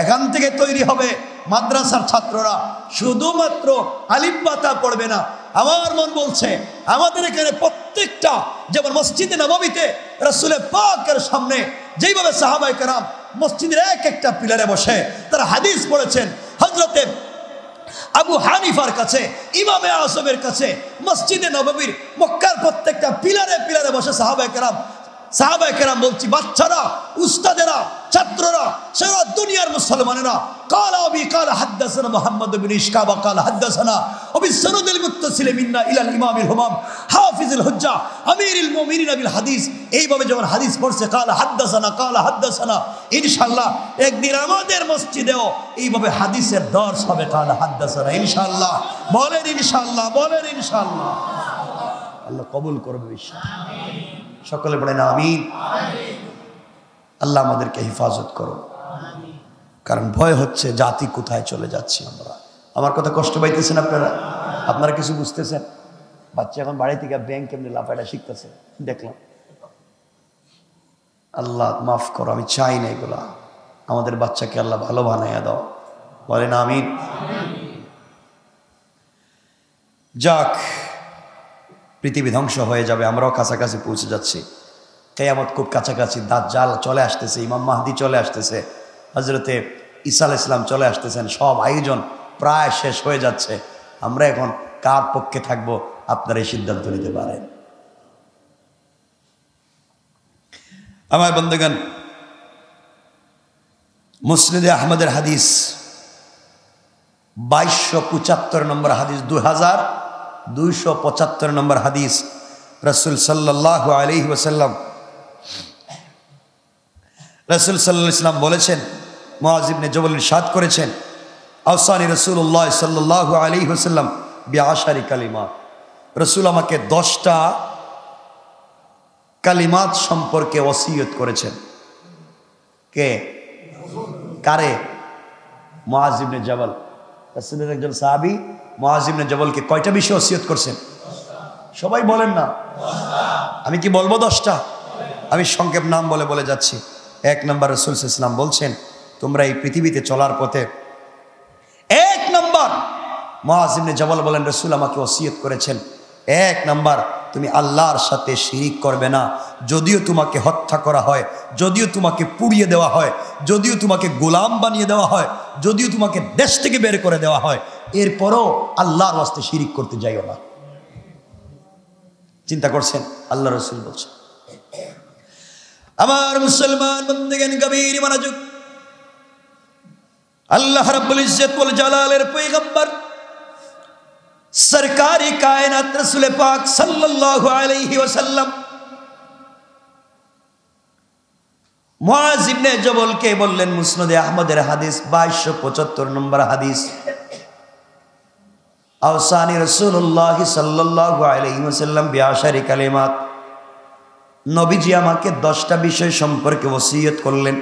এখান থেকে তৈরি হবে মাদ্রাসার ছাত্ররা। শুধুমাত্র আলিফ বা তা পড়বে না, আমার মন বলছে আমাদের এখানে প্রত্যেকটা, যেমন মসজিদে নববীতে রাসূলের পাকের সামনে যেইভাবে সাহাবায়ে কেরাম মসজিদের একটা পিলারে বসে তারা হাদিস পড়েছেন, হযরতে আবু হানিফার কাছে, ইমামে আযমের কাছে, মসজিদে নববীর মক্কার প্রত্যেকটা পিলারে পিলারে বসে সাহাবায়ে কেরাম বলছি, বাচ্চারা, উস্তাদেরা, ছাত্ররা, সারা দুনিয়ার মুসলমানেরা, قال أبي قال حدثنا محمد بن إشكاب قال حدثنا وبالسند المتصل منا إلى الإمام الهمام حافظ الحجة أمير المؤمنين بالحديث। এইভাবে যখন হাদিস পড়ছে قال حدثنا ইনশাআল্লাহ একদিন আমাদের মসজিদেও এইভাবে হাদিসের দর্স হবে। قال حدثنا ইনশাআল্লাহ। বলেন ইনশাআল্লাহ, বলেন ইনশাআল্লাহ। আল্লাহ কবুল করবে ইনশাআল্লাহ। সকলে বলেন আমিন। আল্লাহ আমাদেরকে হেফাজত করো, কারণ ভয় হচ্ছে জাতি কোথায় চলে যাচ্ছি আমরা। আমার কথা কষ্ট পাইতেছেন আপনারা কিছু বুঝতেছেন? বাচ্চা এখন বাড়ি থেকে ব্যাংক কেমনি লাফাটা শিখতেছে দেখলাম। আল্লাহ মাফ করো, আমি চাই না এগুলা। আমাদের বাচ্চাকে আল্লাহ ভালো বানাইয়া দাও, বলেন আমিন। যাক, পৃথিবী ধ্বংস হয়ে যাবে, আমরাও কাছাকাছি পৌঁছে যাচ্ছি। কিয়ামত খুব কাছাকাছি, দাজ্জাল চলে আসতেছে, ইমাম মাহদি চলে আসতেছে, হযরতে ঈসা আলাইহিস সালাম চলে আসতেছেন। সব আয়োজন প্রায় শেষ হয়ে যাচ্ছে। আমরা এখন কার পক্ষে থাকব আপনারা এই সিদ্ধান্ত নিতে পারেন। আমার বন্ধুগণ, মুসনাদে আহমদের হাদিস, 2275 নম্বর হাদিস, 2275 নম্বর হাদিস। রাসূল সাল্লাল্লাহু আলাইহি ওয়াসাল্লাম বলেছেন, মুআয ইবনে জবল ইরশাদ করেছেন, আওসানি রাসূলুল্লাহ সাল্লাল্লাহু আলাইহি ওয়াসাল্লাম বিআশারি কালিমাত। রাসূল আমাকে 10টা কালিমাত সম্পর্কে ওসিয়ত করেছেন। কে? কারে? মুআয ইবনে জবল, রাসূলের একজন সাহাবী। মুআয ইবনে জবলকে কয়টা বিষয় ওসিয়ত করছেন? সবাই বলেন না। আমি কি বলবো 10টা? আমি সংক্ষেপ নাম বলে যাচ্ছি। 1 নম্বর, রাসূল সাল্লাল্লাহু আলাইহি ওয়াসাল্লাম বলছেন, তোমরা এই পৃথিবীতে চলার পথে 1 নম্বর, মুআয ইবনে জবল বলেন, রাসূল আমাকে ওসিয়ত করেছেন, 1 নম্বর, তুমি আল্লাহর সাথে শিরিক করবে না। যদিও তোমাকে হত্যা করা হয়, যদিও তোমাকে পুড়িয়ে দেওয়া হয়, যদিও তোমাকে গোলাম বানিয়ে দেওয়া হয়, যদিও তোমাকে দেশ থেকে বের করে দেওয়া হয়, এরপরও আল্লাহর ওয়াস্তে শিরিক করতে যাইও না। চিন্তা করছেন? আল্লাহ রাসূল বলছেন। আমার মুসলমান বন্দেগান গভীর মনোযোগ, আল্লাহ রাব্বুল ইজ্জত ওয়াল জালালের পয়গম্বর সরকারি কায়নাত রাসূল পাক সাল্লাল্লাহু আলাইহি ওয়াসাল্লাম মুআয ইবনে জবলকে বললেন, মুসনাদে আহমদের হাদিস 2275 নম্বর হাদিস, আওসানি রাসূলুল্লাহ সাল্লাল্লাহু আলাইহি ওয়াসাল্লাম বিআশারি কালিমাত। নবীজি আমাকে 10টা বিষয় সম্পর্কে ওসিয়ত করলেন।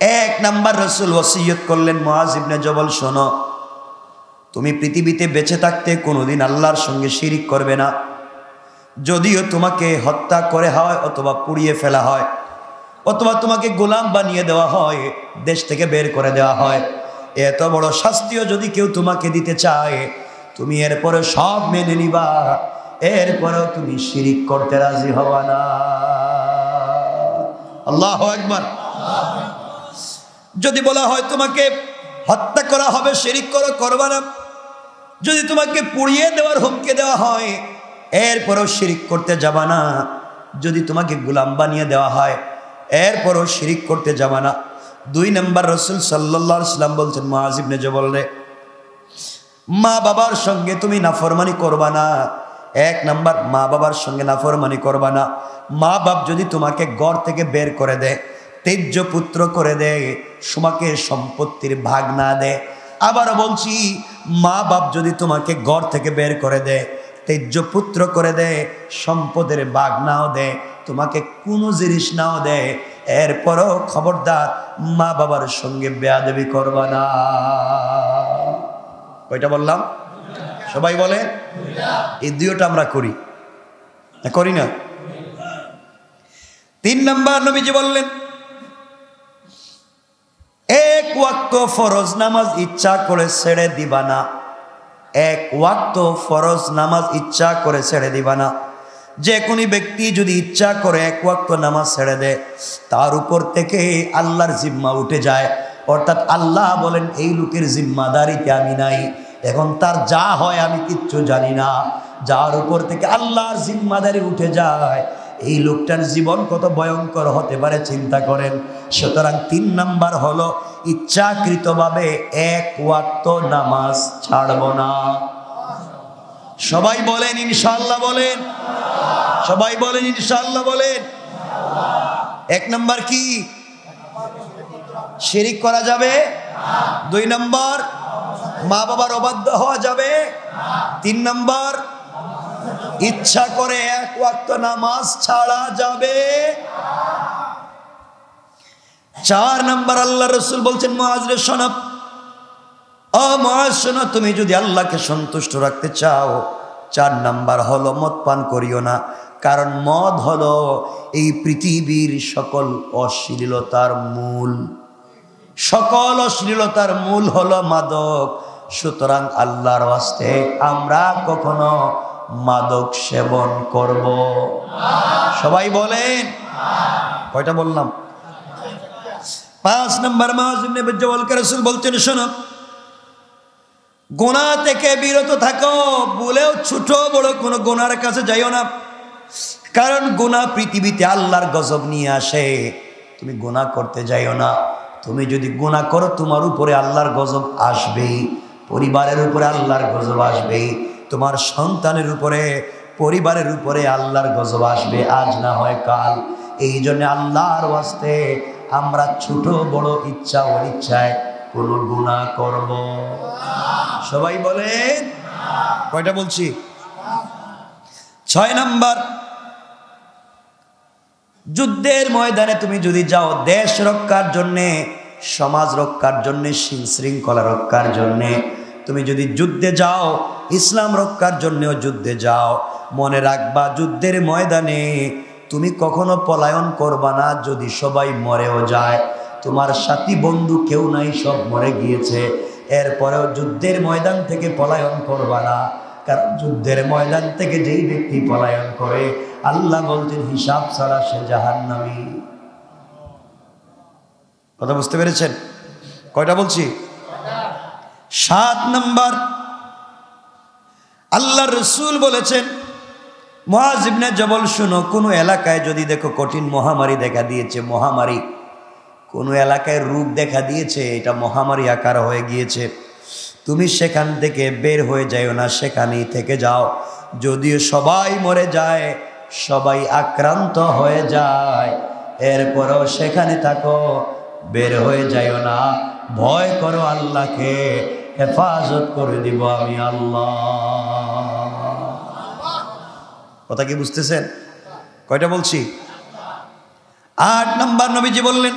1 নাম্বার, রাসূল ওসিয়ত করলেন, মুআয ইবনে জবল শোনো, তুমি পৃথিবীতে বেঁচে থাকতে কোনোদিন আল্লাহর সঙ্গে শিরিক করবে না। যদিও তোমাকে হত্যা করে হয়, অথবা পুড়িয়ে ফেলা হয়, অথবা তোমাকে গোলাম বানিয়ে দেওয়া হয়, দেশ থেকে বের করে দেওয়া হয়, এত বড় শাস্তিও যদি কেউ তোমাকে দিতে চায়, তুমি এরপরে সব মেনে নিবা, এরপরেও তুমি শিরিক করতে রাজি হবা না। আল্লাহু আকবার। যদি বলা হয় তোমাকে হত্যা করা হবে, শিরিক করবা না। যদি তোমাকে পুড়িয়ে দেওয়ার হুমকি দেওয়া হয়, এরপরেও শিরিক করতে যাবা না। যদি তোমাকে গোলাম বানিয়ে দেওয়া হয়, এরপরেও শিরিক করতে যাবা না। 2 নম্বর, রাসূল সাল্লাল্লাহু আলাইহি ওয়াসাল্লাম বলছেন, মুআয ইবনে জবল রে, মা বাবার সঙ্গে তুমি নাফরমানি করবা না। 1 নম্বর, মা বাবার সঙ্গে নাফরমানি করবা না। মা বাপ যদি তোমাকে ঘর থেকে বের করে দেয়, তেজ্য পুত্র করে দেয়, তোমাকে সম্পত্তির ভাগ না দেয়, আবারও বলছি, মা বাপ যদি তোমাকে ঘর থেকে বের করে দেয়, তেজ্য পুত্র করে দেয়, সম্পদের ভাগ নাও দেয়, তোমাকে কোনো জিনিস নাও দেয়, এরপরও খবরদার মা বাবার সঙ্গে বেয়াদবি করবা না। কয়টা বললাম? সবাই বলে। এই 2টা আমরা করি না? 3 নম্বর, নবীজি বললেন, 1 ওয়াক্ত ফরজ নামাজ ইচ্ছা করে ছেড়ে দিবা না। 1 ওয়াক্ত ফরজ নামাজ ইচ্ছা করে ছেড়ে দিবা না। যে কোনো ব্যক্তি যদি ইচ্ছা করে 1 ওয়াক্ত নামাজ ছেড়ে দেয়, তার উপর থেকে আল্লাহর জিম্মা উঠে যায়। অর্থাৎ আল্লাহ বলেন, এই লোকের জিম্মাদারিতে আমি নাই, এখন তার যা হয় আমি কিচ্ছু জানি না। যার উপর থেকে আল্লাহর জিম্মাদারি উঠে যায়, এই লোকটার জীবন কত ভয়ঙ্কর হতে পারে চিন্তা করেন। সুতরাং 3 নাম্বার হলো, ইচ্ছাকৃতভাবে 1 ওয়াক্ত নামাজ ছাড়ব না। সবাই বলেন ইনশাআল্লাহ বলেন। সবাই বলেন ইনশাআল্লাহ বলেন। 1 নাম্বার কি? শিরিক করা যাবে। 2 নাম্বার, মা বাবার অবাধ্য হওয়া যাবে। 3 নাম্বার, ইচ্ছা করে 1 ওয়াক্ত নামাজ ছাড়া যাবে। 4 নাম্বার, আল্লাহ রাসূল বলছেন, মুআয রে শোনো, ও মুআয শোনো, তুমি যদি আল্লাহকে সন্তুষ্ট রাখতে চাও, 4 নাম্বার হলো মদ পান করিও না। কারণ মদ হলো এই পৃথিবীর সকল অশ্লীলতার মূল। সকল অশ্লীলতার মূল হলো মাদক। সুতরাং আল্লাহর ওয়াস্তে আমরা কখনো মাদক সেবন করব না। সবাই বলেন। কয়টা বললাম? 5 নম্বর, মুআয ইবনে জবলকে রাসূল বলছেন, শোনো, গুনাহ থেকে বিরত থাকো। ভুলেও ছোট বড় কোনো গুনার কাছে যাইও না। কারণ গুনাহ পৃথিবীতে আল্লাহর গজব নিয়ে আসে। তুমি গুনাহ করতে যাইও না। তুমি যদি গুনাহ করো, তোমার উপরে আল্লাহর গজব আসবেই। পরিবারের উপরে আল্লাহর গজব আসবে, তোমার সন্তানের উপরে, পরিবারের উপরে আল্লাহর গজব আসবে, আজ না হয় কাল। এই জন্য আল্লাহর ওয়াস্তে আমরা ছোট বড় ইচ্ছা অনিচ্ছায় কোনো গুনাহ করব? সবাই বলেন। কয়টা বলছি? 6 নাম্বার, যুদ্ধের ময়দানে তুমি যদি যাও দেশ রক্ষার জন্যে, সমাজ রক্ষার জন্যে, শৃঙ্খলা রক্ষার জন্যে তুমি যদি যুদ্ধে যাও, ইসলাম রক্ষার জন্যেও যুদ্ধে যাও, মনে রাখবা যুদ্ধের ময়দানে তুমি কখনো পলায়ন করবা না। যদি সবাই মরেও যায়, তোমার সাথী বন্ধু কেউ নাই, সব মরে গিয়েছে, এরপরেও যুদ্ধের ময়দান থেকে পলায়ন করবা না। কারণ যুদ্ধের ময়দান থেকে যেই ব্যক্তি পলায়ন করে, আল্লাহ বলছেন হিসাব ছাড়া সে জাহান্নামী। কথা বুঝতে পেরেছেন? কয়টা বলছি? 7 নাম্বার, আল্লাহ রসুল বলেছেন, মুআজ ইবনে জবল, শুনো, কোনো এলাকায় যদি দেখো কঠিন মহামারী দেখা দিয়েছে, মহামারী কোনো এলাকায় রূপ দেখা দিয়েছে, এটা মহামারী আকার হয়ে গিয়েছে, তুমি সেখান থেকে বের হয়ে যাও না, সেখানেই থেকে যাও। যদিও সবাই মরে যায়, সবাই আক্রান্ত হয়ে যায়, এরপরেও সেখানে থাকো, বের হয়ে যাও না, ভয় করো আল্লাহকে, হেফাজত করে দিব আমি আল্লাহ। কথা কি বুঝতেছেন? কয়টা বলছি? 8 নাম্বার, নবীজি বললেন,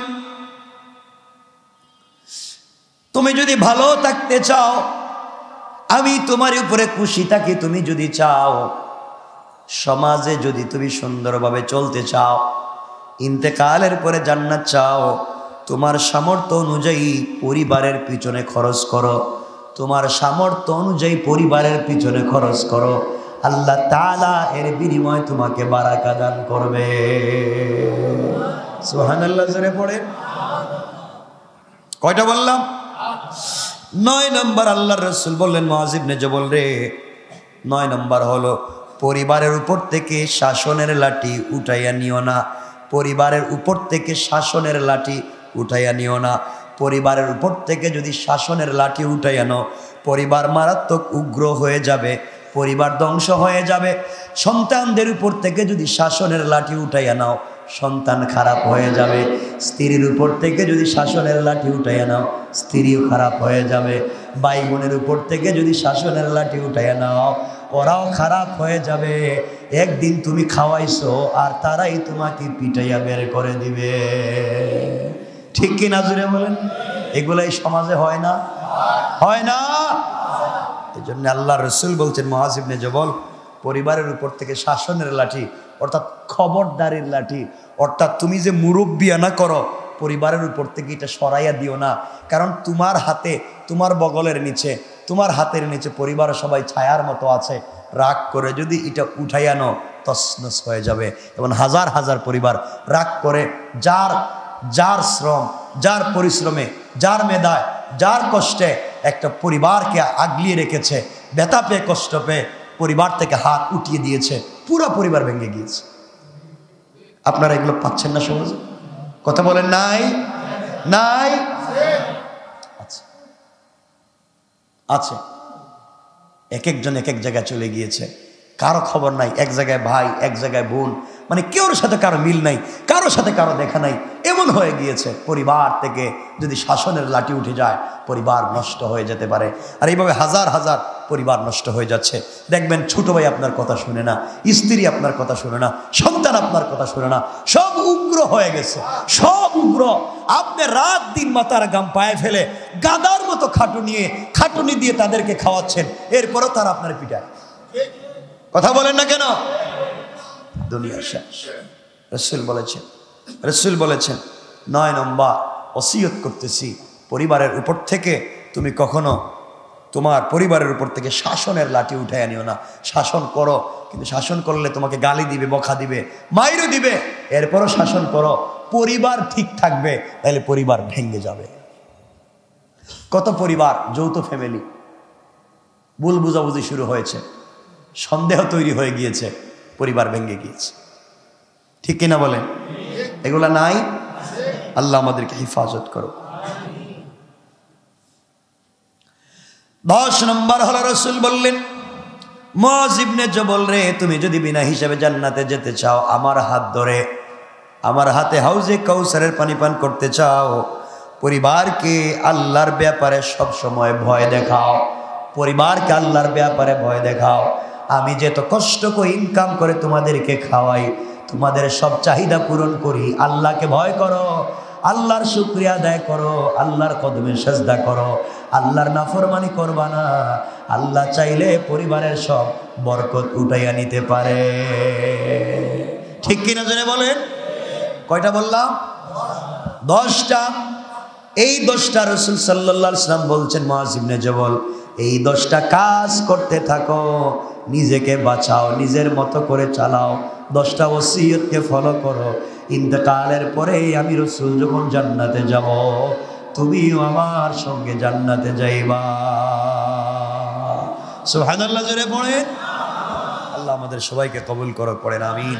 তুমি যদি ভালো থাকতে চাও, আমি তোমার উপরে খুশি থাকি, তুমি যদি চাও সমাজে যদি তুমি সুন্দরভাবে চলতে চাও, ইন্তেকালের পরে জান্নাত চাও, তোমার সামর্থ্য অনুযায়ী পরিবারের পিছনে খরচ করো, তোমার সামর্থ্য অনুযায়ী পরিবারের পিছনে খরচ করো, আল্লাহ তাআলা এর বিনিময়ে তোমাকে বারাকা দান করবে। সুবহানাল্লাহ, জোরে পড়ে। কয়টা বললাম? 9 নম্বর, আল্লাহর রাসূল বললেন, মুআজ ইবনে জবল রে, 9 নম্বর হলো, পরিবারের উপর থেকে শাসনের লাঠি উঠাইয়া নিও না। পরিবারের উপর থেকে শাসনের লাঠি উঠাইয়া নিও না। পরিবারের উপর থেকে যদি শাসনের লাঠি উঠাইয়া নাও, পরিবার মারাত্মক উগ্র হয়ে যাবে, পরিবার ধ্বংস হয়ে যাবে। সন্তানদের উপর থেকে যদি শাসনের লাঠি উঠাইয়া নাও, সন্তান খারাপ হয়ে যাবে। স্ত্রীর উপর থেকে যদি শাসনের লাঠি উঠাইয়া নাও, স্ত্রীও খারাপ হয়ে যাবে। ভাই বোনের উপর থেকে যদি শাসনের লাঠি উঠাইয়া নাও, ওরাও খারাপ হয়ে যাবে। একদিন তুমি খাওয়াইছো আর তারাই তোমাকে পিটাইয়া বের করে দিবে। ঠিক কি না, জুড়ে বলেন? এগুলাই সমাজে হয় না? হয় না? এই জন্য আল্লাহ রসুল বলছেন, মুআজ ইবনে জবল, পরিবারের উপর থেকে শাসনের লাঠি, অর্থাৎ খবরদারির লাঠি, অর্থাৎ তুমি যে মুরব্বিয়ানা করো, পরিবারের উপর থেকে এটা সরাইয়া দিও না। কারণ তোমার হাতে, তোমার বগলের নিচে, তোমার হাতের নিচে পরিবার সবাই ছায়ার মতো আছে। রাগ করে যদি এটা উঠাইয়া নাও, তছনছ হয়ে যাবে। এবং হাজার হাজার পরিবার রাগ করে, যার শ্রম, যার পরিশ্রমে, যার মেধায়, যার কষ্টে একটা পরিবারকে আগলিয়ে রেখেছে, ব্যথা পেয়ে, কষ্ট পেয়ে পরিবার থেকে হাত উঠিয়ে দিয়েছে, পুরো পরিবার ভেঙে গিয়েছে। আপনারা এগুলো পাচ্ছেন না সমাজে? কথা বলেন নাই? নাই? আচ্ছা, আছে। এক একজন এক এক জায়গায় চলে গিয়েছে, কারো খবর নাই। এক জায়গায় ভাই, এক জায়গায় বোন, মানে কেউর সাথে কারো মিল নাই, কারোর সাথে কারো দেখা নাই, এমন হয়ে গিয়েছে। পরিবার থেকে যদি শাসনের লাঠি উঠে যায়, পরিবার নষ্ট হয়ে যেতে পারে। আর এইভাবে হাজার হাজার পরিবার নষ্ট হয়ে যাচ্ছে। দেখবেন ছোট ভাই আপনার কথা শুনে না, স্ত্রী আপনার কথা শুনে না, সন্তান আপনার কথা শুনে না, সব উগ্র হয়ে গেছে, সব উগ্র। আপনি রাত দিন মাথার গাম পায়ে ফেলে গাদার মতো খাটুনি দিয়ে তাদেরকে খাওয়াচ্ছেন, এরপরও তারা আপনার পিটায়। কথা বলেন না কেন? দুনিয়া শেষ। রসুল বলেছেন 9 নম্বর ওসিয়ত করতেছি, পরিবারের উপর থেকে তুমি কখনো তোমার পরিবারের উপর থেকে শাসনের লাঠি উঠাইয়া নিও না। শাসন করো, কিন্তু শাসন করলে তোমাকে গালি দিবে, বকা দিবে, মাইরও দিবে, এরপরও শাসন করো, পরিবার ঠিক থাকবে, তাহলে পরিবার ভেঙে যাবে। কত পরিবার, যৌথ ফ্যামিলি, ভুল বুঝাবুঝি শুরু হয়েছে, সন্দেহ তৈরি হয়ে গিয়েছে, পরিবার ভেঙে গিয়েছে। ঠিক কিনা বলেন? এগুলা নাই? আল্লাহ আমাদেরকে হেফাজত করো। 10 নম্বর হলো রাসূল বললেন, মুআয ইবনে জবল রে, তুমি যদি বিনা হিসাবে জান্নাতে যেতে চাও, আমার হাত ধরে আমার হাতে হাউজে কাউসারের পানি পান করতে চাও, পরিবারকে আল্লাহর ব্যাপারে সব সময় ভয় দেখাও, পরিবারকে আল্লাহর ব্যাপারে ভয় দেখাও। আমি যে তো কষ্ট করে ইনকাম করে তোমাদেরকে খাওয়াই, তোমাদের সব চাহিদা পূরণ করি, আল্লাহকে ভয় করো, আল্লাহর শুকরিয়া আদায় করো, আল্লাহর কদমে সেজদা করো, আল্লাহর নাফরমানি করবা না। আল্লাহ চাইলে পরিবারের সব বরকত উঠাইয়া নিতে পারে। ঠিক কিনা জেনে বলেন? কয়টা বললাম? 10টা। এই 10টা রাসূল সাল্লাল্লাহু আলাইহি ওয়াসাল্লাম বলছেন, মুআয ইবনে জবল, এই 10টা কাজ করতে থাকো, নিজেকে বাঁচাও, নিজের মতো করে চালাও, 10টা ওসিয়তকে ফলো করো। ইন্তেকালের পরে আমি রাসূল যখন জান্নাতে যাব, তুমিও আমার সঙ্গে জান্নাতে যাইবা। সুবহানাল্লাহ জোরে পড়ে। আল্লাহ আমাদের সবাইকে কবুল করো, পড়েন আমিন।